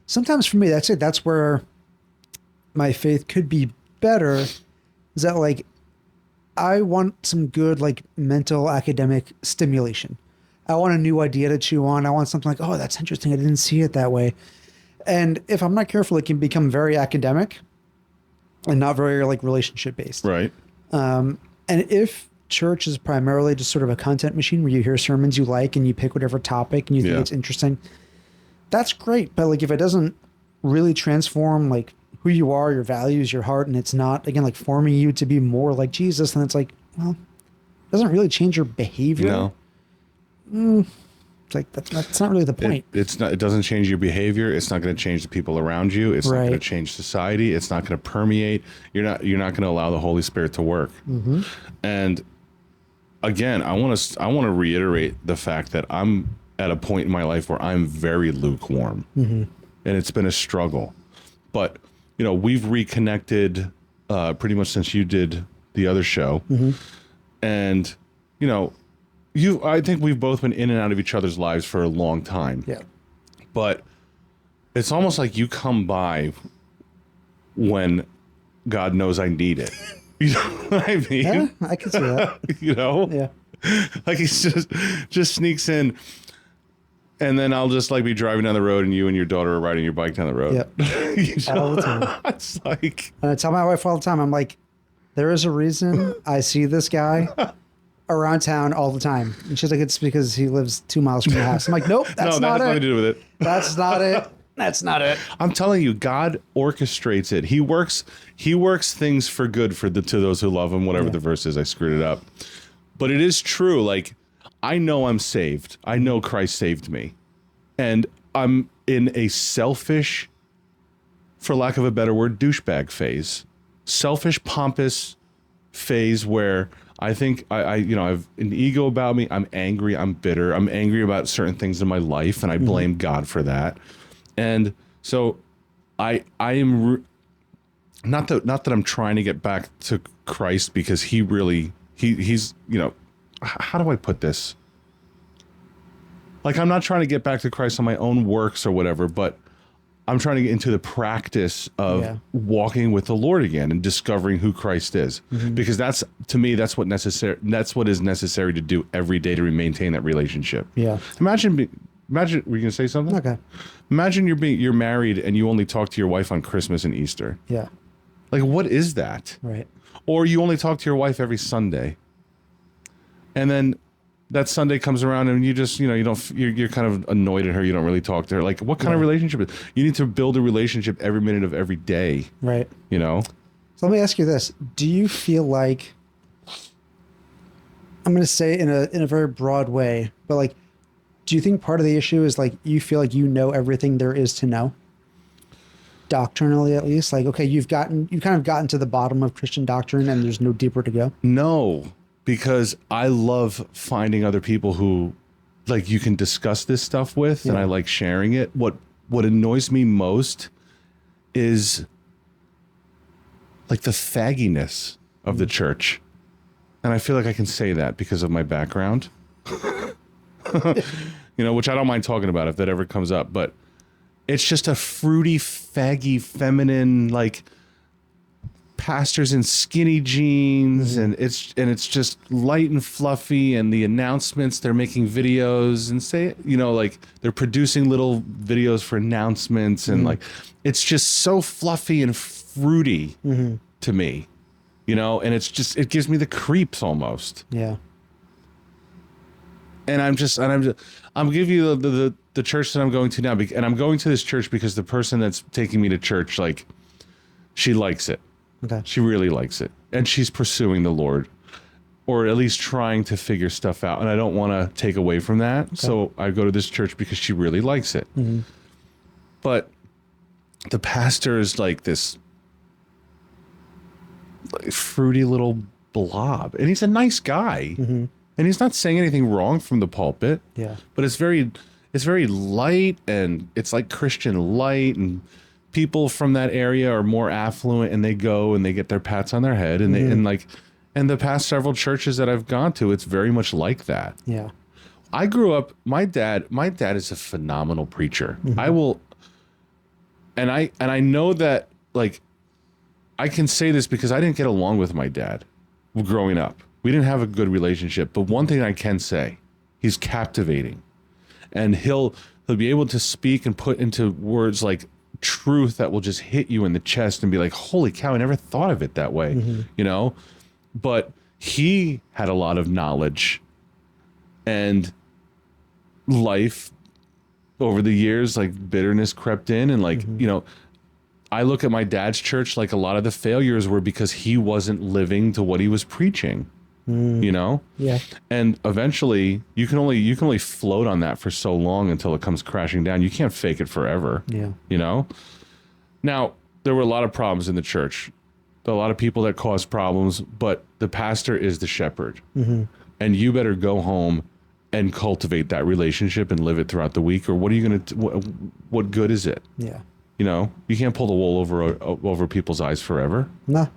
sometimes for me, that's it. That's where my faith could be better. Is that like I want some good like mental academic stimulation. I want a new idea to chew on. I want something like, oh, that's interesting. I didn't see it that way. And if I'm not careful, it can become very academic and not very like relationship based. Right. And if church is primarily just sort of a content machine where you hear sermons you like and you pick whatever topic and you think it's interesting, that's great. But like if it doesn't really transform like who you are, your values, your heart, and it's not, again, like forming you to be more like Jesus, then it's like, well, it doesn't really change your behavior. No. It's like, that's not really the point. It's not. It doesn't change your behavior. It's not going to change the people around you. It's not going to change society. It's not going to permeate. You're not going to allow the Holy Spirit to work. Mm-hmm. And again, I want to reiterate the fact that I'm at a point in my life where I'm very lukewarm, and it's been a struggle. But we've reconnected pretty much since you did the other show, and I think we've both been in and out of each other's lives for a long time. Yeah. But it's almost like you come by when God knows I need it. You know what I mean? Yeah, I can see that. Yeah. Like he just sneaks in, and then I'll just like be driving down the road and you and your daughter are riding your bike down the road. Yep. All the time. It's like, and I tell my wife all the time, I'm like, there is a reason I see this guy around town all the time. And she's like, it's because he lives 2 miles from the house. I'm like, nope, that's no, not that has it. nothing to do with it. That's not it. That's not it. I'm telling you, God orchestrates it. He works things for good to those who love him, whatever the verse is. I screwed it up. But it is true. Like, I know I'm saved. I know Christ saved me. And I'm in a selfish, for lack of a better word, douchebag phase. Selfish, pompous phase where I think I have an ego about me. I'm angry. I'm bitter. I'm angry about certain things in my life, and I blame God for that. And so I am not that I'm trying to get back to Christ, because he's how do I put this? Like, I'm not trying to get back to Christ on my own works or whatever, but I'm trying to get into the practice of walking with the Lord again and discovering who Christ is, because that's, to me, that's what is necessary to do every day to maintain that relationship. Yeah. Imagine, were you gonna say something? Okay. Imagine you're married and you only talk to your wife on Christmas and Easter. Yeah. Like, what is that? Right. Or you only talk to your wife every Sunday, and then that Sunday comes around and you just, you're kind of annoyed at her. You don't really talk to her. Like, what kind of relationship is? You need to build a relationship every minute of every day. Right. So let me ask you this. Do you feel like, I'm going to say in a very broad way, but like, do you think part of the issue is like, you feel like you know everything there is to know? Doctrinally, at least? Like, okay, you've kind of gotten to the bottom of Christian doctrine and there's no deeper to go? No. Because I love finding other people who, like, you can discuss this stuff with, and I like sharing it. What annoys me most is like the fagginess of the church, and I feel like I can say that because of my background, which I don't mind talking about if that ever comes up. But it's just a fruity, faggy, feminine, like, pastors in skinny jeans, and it's just light and fluffy, and the announcements, they're making videos and like they're producing little videos for announcements, and like, it's just so fluffy and fruity to me, and it gives me the creeps almost. Yeah. And I'm giving you the church that I'm going to now, and I'm going to this church because the person that's taking me to church, like, she likes it. Okay. She really likes it, and she's pursuing the Lord, or at least trying to figure stuff out. And I don't want to take away from that. Okay. So I go to this church because she really likes it. But the pastor is like this fruity little blob, and he's a nice guy, and he's not saying anything wrong from the pulpit. Yeah. But it's very light, and it's like Christian light, and people from that area are more affluent, and they go and they get their pats on their head, and and the past several churches that I've gone to, it's very much like that. Yeah. I grew up, my dad is a phenomenal preacher. and I know that, like, I can say this because I didn't get along with my dad growing up. We didn't have a good relationship. But one thing I can say, he's captivating, and he'll be able to speak and put into words like truth that will just hit you in the chest and be like, holy cow, I never thought of it that way, you know? But he had a lot of knowledge, and life over the years, like, bitterness crept in, and like, you know, I look at my dad's church, like, a lot of the failures were because he wasn't living to what he was preaching, you know? Yeah. And eventually you can only float on that for so long until it comes crashing down. You can't fake it forever. Yeah. You know? Now, there were a lot of problems in the church. A lot of people that caused problems, but the pastor is the shepherd. And you better go home and cultivate that relationship and live it throughout the week, or what are you going to, what good is it? Yeah. You know, you can't pull the wool over people's eyes forever. No.